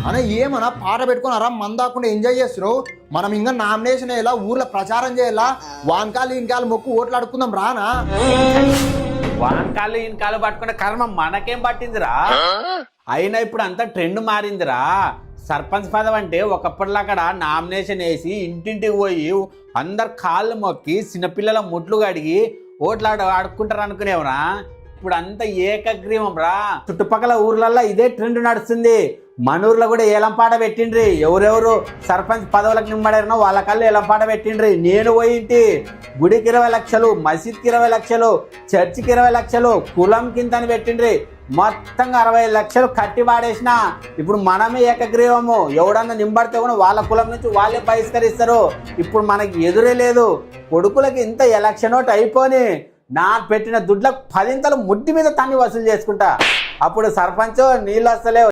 అనే ఏమన్నా పాట పెట్టుకున్నారా మందాకుండా ఎంజాయ్ చేస్తారు. మనం ఇంకా నామినేషన్ అయ్యేలా ఊర్లో ప్రచారం చేయాలా, వానకాలు ఇంకాలు మొక్కు ఓట్లు అడుక్కుందాం రానా. వానకాళ్ళు ఇన్కాలు పట్టుకునే కర్మ మనకేం పట్టిందిరా. అయినా ఇప్పుడు అంతా ట్రెండ్ మారిందిరా. సర్పంచ్ పదవి అంటే ఒకప్పటిలా అక్కడ నామినేషన్ వేసి ఇంటింటికి పోయి అందరు కాళ్ళు మొక్కి చిన్నపిల్లల ముట్లు కడిగి ఓట్లు ఆడుకుంటారు అనుకునేవరా. ఇప్పుడు అంతా ఏకగ్రీవం రా. చుట్టుపక్కల ఊర్లల్లో ఇదే ట్రెండ్ నడుస్తుంది. మన ఊర్లో కూడా ఏలంపాట పెట్టిండ్రి. ఎవరెవరు సర్పంచ్ పదవులకు నిమ్మడారనో వాళ్ళ కళ్ళు ఏలంపాట పెట్టిండ్రి. నేను పోయింటి. గుడికి 20 లక్షలు, మసీద్కి 20 లక్షలు, చర్చికి 20 లక్షలు, కులం కిందని పెట్టిండ్రి. మొత్తంగా 65 లక్షలు కట్టి వాడేసిన. ఇప్పుడు మనమే ఏకగ్రీవము. ఎవడన్నా నింబడితే కూడా వాళ్ళ కులం నుంచి వాళ్ళే బహిష్కరిస్తారు. ఇప్పుడు మనకి ఎదురే లేదు. కొడుకులకి ఇంత ఎలక్షన్ ఓటు అయిపోని నా పెట్టిన దుడ్లకు 10 ఇంతలు ముడ్డి మీద తన్ని వసూలు చేసుకుంటా. అప్పుడు సర్పంచ్ నీళ్ళు వస్తలేవు.